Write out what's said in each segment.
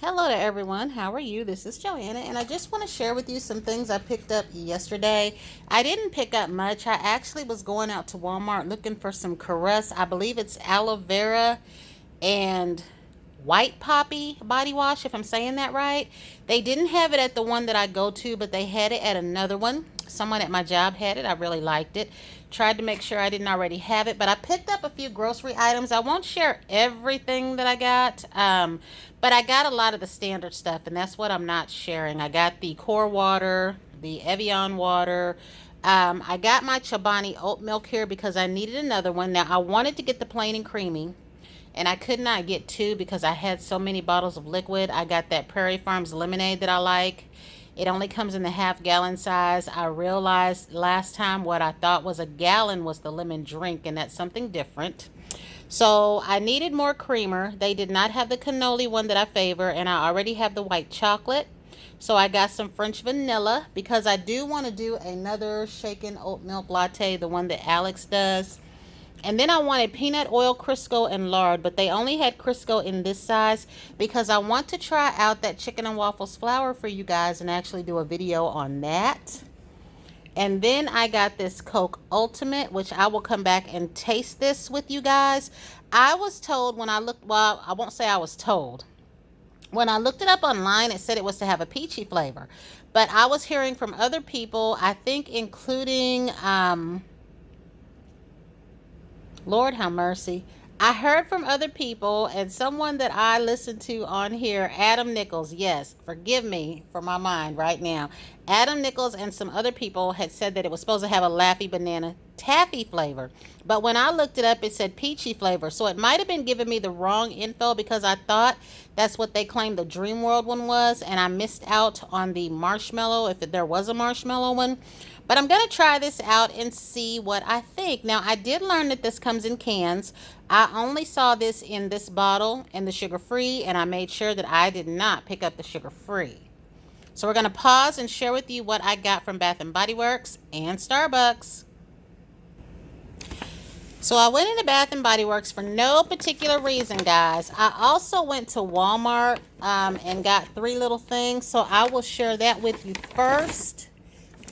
Hello to everyone. How are you? This is Joanna, and I just want to share with you some things I picked up yesterday. I didn't pick up much. I actually was going out to Walmart looking for some Caress. I believe it's aloe vera and white poppy body wash, if I'm saying that right. They didn't have it at the one that I go to, but they had it at another one. Someone at my job had it. I really liked it. Tried to make sure I didn't already have it, but I picked up a few grocery items. I won't share everything that I got, but I got a lot of the standard stuff, and that's what I'm not sharing. I got the core water, the Evian water. I got my Chobani oat milk here because I needed another one. Now, I wanted to get the plain and creamy, and I could not get two because I had so many bottles of liquid. I got that Prairie Farms lemonade that I like. It only comes in the half-gallon size. I realized last time what I thought was a gallon was the lemon drink, and that's something different. So I needed more creamer. They did not have the cannoli one that I favor, and I already have the white chocolate. So I got some French vanilla because I do want to do another shaken oat milk latte, the one that Alex does. And then I wanted peanut oil, Crisco, and lard, but they only had Crisco in this size because I want to try out that chicken and waffles flour for you guys and actually do a video on that. And then I got this Coke Ultimate, which I will come back and taste this with you guys. I was told when I looked, well, I won't say I was told. When I looked it up online, it said it was to have a peachy flavor. But I was hearing from other people, I think including Lord have mercy. I heard from other people and someone that I listened to on here, Adam Nichols. Yes, forgive me for my mind right now. Adam Nichols and some other people had said that it was supposed to have a Laffy Banana taffy flavor. But when I looked it up, it said peachy flavor. So it might have been giving me the wrong info because I thought that's what they claimed the Dream World one was. And I missed out on the marshmallow, if there was a marshmallow one. But I'm going to try this out and see what I think. Now, I did learn that this comes in cans. I only saw this in this bottle in the sugar-free, and I made sure that I did not pick up the sugar-free. So we're going to pause and share with you what I got from Bath& Body Works and Starbucks. So I went into Bath& Body Works for no particular reason, guys. I also went to Walmart and got three little things. So I will share that with you first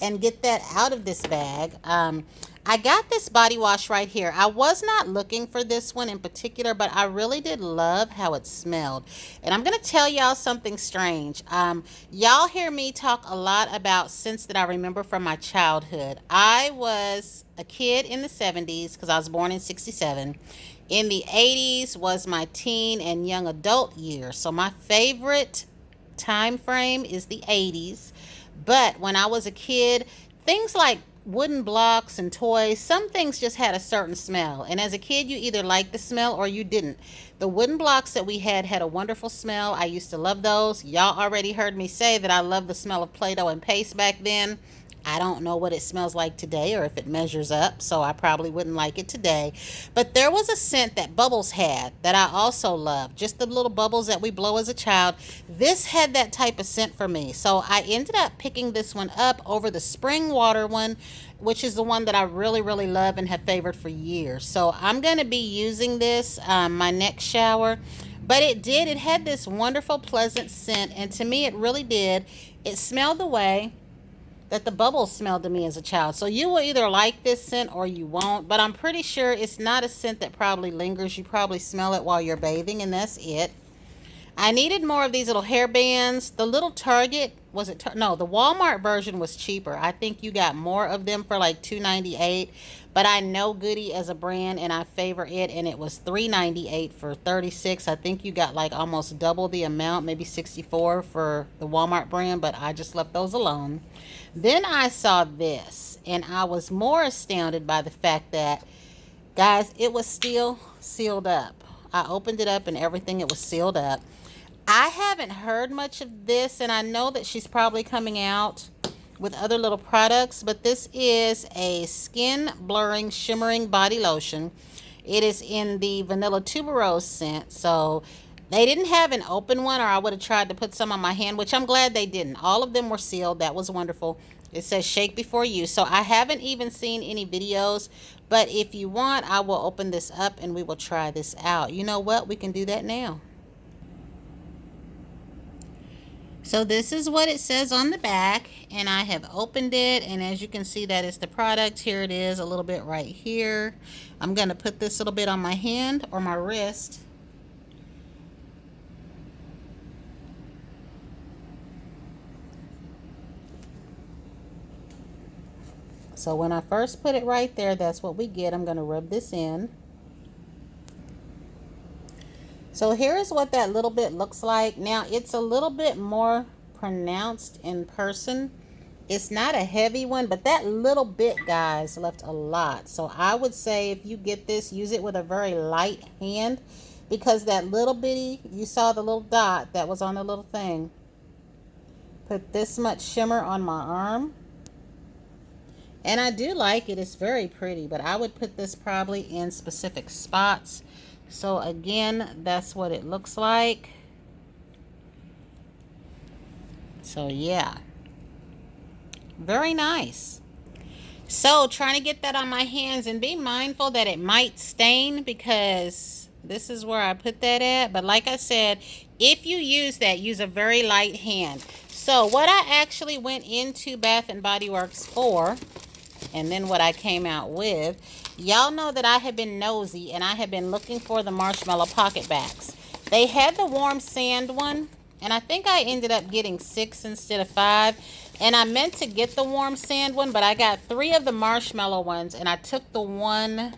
and get that out of this bag. I got this body wash right here. I was not looking for this one in particular, but I really did love how it smelled. And I'm going to tell y'all something strange. Y'all hear me talk a lot about scents that I remember from my childhood. I was a kid in the 70s because I was born in 67. In the 80s was my teen and young adult years. So my favorite time frame is the 80s. But when I was a kid, things like wooden blocks and toys, some things just had a certain smell. And as a kid, you either liked the smell or you didn't. The wooden blocks that we had a wonderful smell. I used to love those. Y'all already heard me say that I loved the smell of Play-Doh and paste back then. I don't know what it smells like today or if it measures up, so I probably wouldn't like it today. But there was a scent that Bubbles had that I also loved. Just the little bubbles that we blow as a child. This had that type of scent for me. So I ended up picking this one up over the spring water one, which is the one that I really, really love and have favored for years. So I'm going to be using this my next shower. But it had this wonderful, pleasant scent. And to me, it really did. It smelled the way that the bubbles smelled to me as a child. So you will either like this scent or you won't. But I'm pretty sure it's not a scent that probably lingers. You probably smell it while you're bathing, and that's it. I needed more of these little hair bands. The little Target, was it? No, the Walmart version was cheaper. I think you got more of them for like $2.98. But I know Goody as a brand, and I favor it. And it was $3.98 for 36. I think you got like almost double the amount, maybe 64 for the Walmart brand. But I just left those alone. Then I saw this, and I was more astounded by the fact that, guys, it was still sealed up. I opened it up and everything, it was sealed up. I haven't heard much of this, and I know that she's probably coming out with other little products, but this is a skin blurring shimmering body lotion. It is in the vanilla tuberose scent. So they didn't have an open one, or I would have tried to put some on my hand, which I'm glad they didn't. All of them were sealed. That was wonderful. It says shake before use. So I haven't even seen any videos, but if you want, I will open this up and we will try this out. You know what? We can do that now. So this is what it says on the back, and I have opened it, and as you can see, that is the product. Here it is, a little bit right here. I'm going to put this little bit on my hand or my wrist. So when I first put it right there, that's what we get. I'm going to rub this in. So here is what that little bit looks like. Now it's a little bit more pronounced in person. It's not a heavy one, but that little bit, guys, left a lot. So I would say if you get this, use it with a very light hand, because that little bitty, you saw the little dot that was on the little thing. Put this much shimmer on my arm. And I do like it. It's very pretty, but I would put this probably in specific spots. So again, that's what it looks like. So yeah, very nice. So trying to get that on my hands, and be mindful that it might stain, because this is where I put that at. But like I said, if you use that, use a very light hand. So what I actually went into Bath and Body Works for, and then what I came out with, y'all know that I have been nosy and I have been looking for the marshmallow pocket bags. They had the warm sand one, and I think I ended up getting 6 instead of 5. And I meant to get the warm sand one, but I got 3 of the marshmallow ones, and I took the one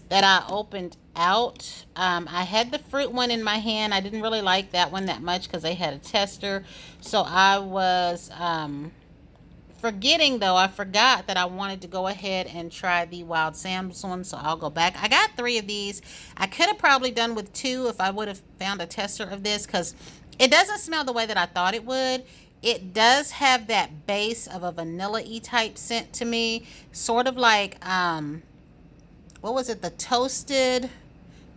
that I opened out. I had the fruit one in my hand. I didn't really like that one that much because they had a tester. So I was forgetting, though. I forgot that I wanted to go ahead and try the Wild Sam's one, so I'll go back. I got 3 of these. I could have probably done with 2 if I would have found a tester of this, because it doesn't smell the way that I thought it would. It does have that base of a vanilla-y type scent to me, sort of like what was it, the toasted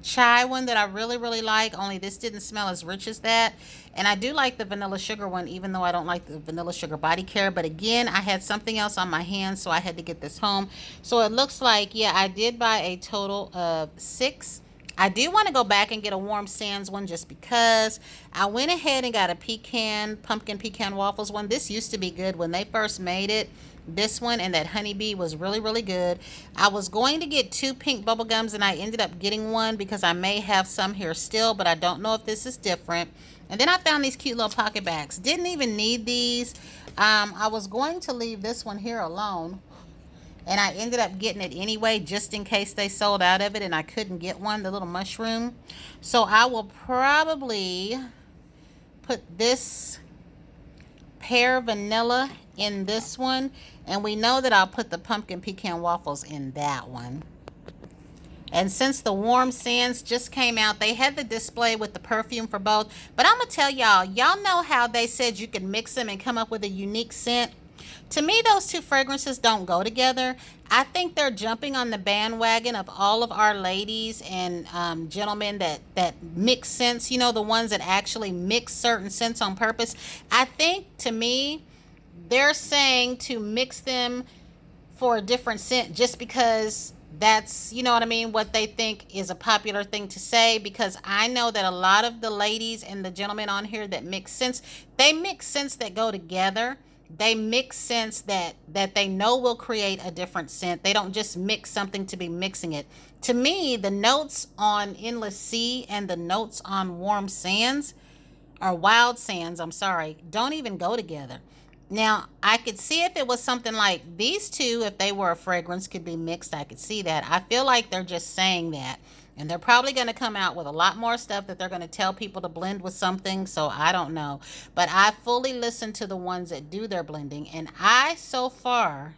chai one that I really like, only this didn't smell as rich as that. And I do like the vanilla sugar one, even though I don't like the vanilla sugar body care. But again, I had something else on my hands, so I had to get this home. So it looks like, yeah, I did buy a total of 6. I do want to go back and get a warm sands one, just because I went ahead and got a pumpkin pecan waffles one. This used to be good when they first made it. This one and that honeybee was really good. I was going to get 2 pink bubble gums, and I ended up getting one because I may have some here still, but I don't know if this is different. And then I found these cute little pocket bags. Didn't even need these. I was going to leave this one here alone, and I ended up getting it anyway, just in case they sold out of it and I couldn't get one, the little mushroom. So I will probably put this pear vanilla in this one, and we know that I'll put the pumpkin pecan waffles in that one. And since the warm sands just came out, they had the display with the perfume for both. But I'm gonna tell y'all know how they said you could mix them and come up with a unique scent? To me, those 2 fragrances don't go together. I think they're jumping on the bandwagon of all of our ladies and gentlemen that mix scents, you know, the ones that actually mix certain scents on purpose. I think, to me, they're saying to mix them for a different scent just because that's, you know what I mean, what they think is a popular thing to say. Because I know that a lot of the ladies and the gentlemen on here that mix scents, they mix scents that go together. They mix scents that they know will create a different scent. They don't just mix something to be mixing it. To me, the notes on Endless Sea and the notes on Warm Sands, or Wild Sands, I'm sorry, don't even go together. Now, I could see if it was something like these 2, if they were a fragrance, could be mixed. I could see that. I feel like they're just saying that. And they're probably going to come out with a lot more stuff that they're going to tell people to blend with something. So I don't know. But I fully listen to the ones that do their blending. And I, so far,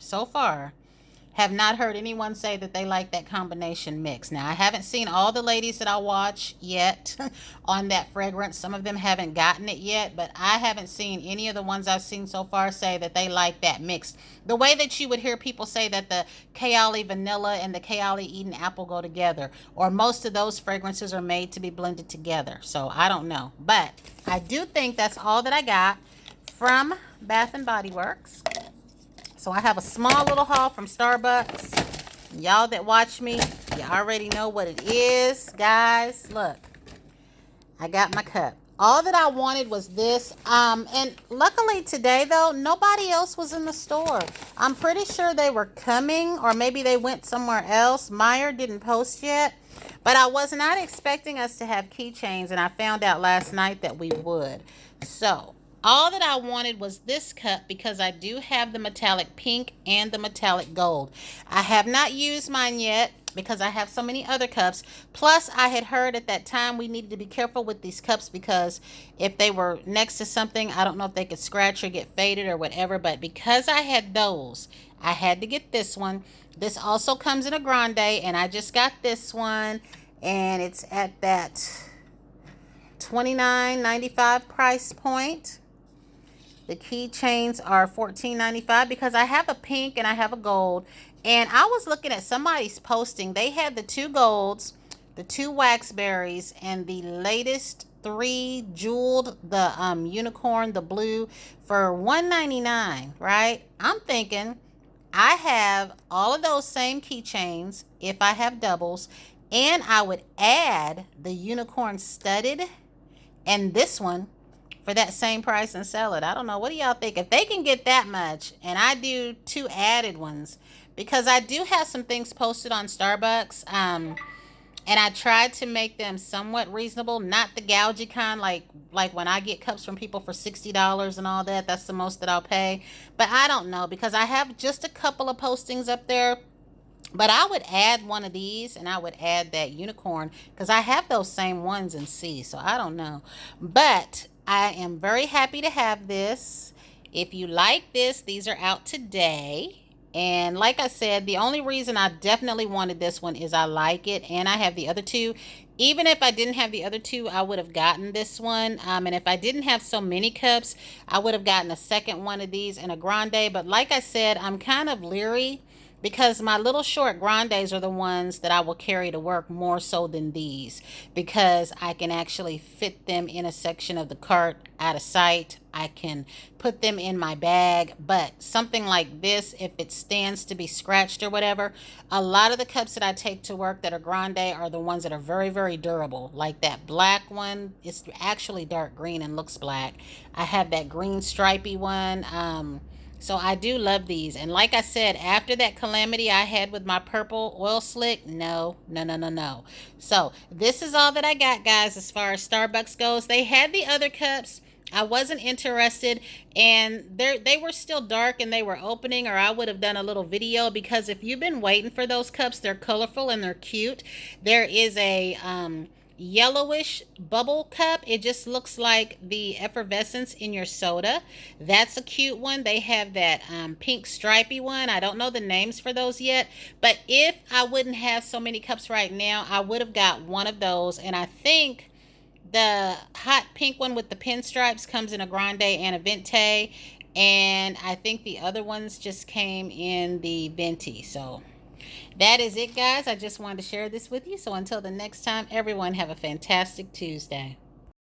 have not heard anyone say that they like that combination mix. Now, I haven't seen all the ladies that I watch yet on that fragrance. Some of them haven't gotten it yet, but I haven't seen any of the ones I've seen so far say that they like that mix. The way that you would hear people say that the Kayali vanilla and the Kayali Eden apple go together, or most of those fragrances are made to be blended together. So I don't know, but I do think that's all that I got from Bath and Body Works. So I have a small little haul from Starbucks. Y'all that watch me, you already know what it is. Guys, look. I got my cup. All that I wanted was this. And luckily today, though, nobody else was in the store. I'm pretty sure they were coming, or maybe they went somewhere else. Meyer didn't post yet. But I was not expecting us to have keychains, and I found out last night that we would. So, all that I wanted was this cup because I do have the metallic pink and the metallic gold. I have not used mine yet because I have so many other cups. Plus, I had heard at that time we needed to be careful with these cups because if they were next to something, I don't know if they could scratch or get faded or whatever. But because I had those, I had to get this one. This also comes in a grande, and I just got this one, and it's at that $29.95 price point. The keychains are $14.95 because I have a pink and I have a gold. And I was looking at somebody's posting. They had the 2 golds, the 2 waxberries, and the latest 3 jeweled, the unicorn, the blue, for $1.99, right? I'm thinking I have all of those same keychains if I have doubles, and I would add the unicorn studded and this one for that same price and sell it. I don't know. What do y'all think? If they can get that much, and I do 2 added ones, because I do have some things posted on Starbucks, and I tried to make them somewhat reasonable, not the gougy kind, like when I get cups from people for $60 and all that. That's the most that I'll pay. But I don't know, because I have just a couple of postings up there. But I would add one of these, and I would add that unicorn, because I have those same ones in C, so I don't know. But I am very happy to have this. If you like this, these are out today. And like I said, the only reason I definitely wanted this one is I like it, and I have the other 2. Even if I didn't have the other 2, I would have gotten this one. And if I didn't have so many cups, I would have gotten a second one of these in a grande. But like I said, I'm kind of leery because my little short grandes are the ones that I will carry to work more so than these, because I can actually fit them in a section of the cart out of sight. I can put them in my bag. But something like this, if it stands to be scratched or whatever, a lot of the cups that I take to work that are grande are the ones that are very, very durable. Like that black one, it's actually dark green and looks black. I have that green stripy one. So I do love these. And like I said, after that calamity I had with my purple oil slick, no. So this is all that I got, guys, as far as Starbucks goes. They had the other cups. I wasn't interested, and they were still dark and they were opening, or I would have done a little video, because if you've been waiting for those cups, they're colorful and they're cute. There is a yellowish bubble cup. It just looks like the effervescence in your soda. That's a cute one. They have that pink stripy one. I don't know the names for those yet, but if I wouldn't have so many cups right now, I would have got one of those. And I think the hot pink one with the pinstripes comes in a grande and a venti, and I think the other ones just came in the venti. So that is it, guys. I just wanted to share this with you. So until the next time, everyone have a fantastic Tuesday.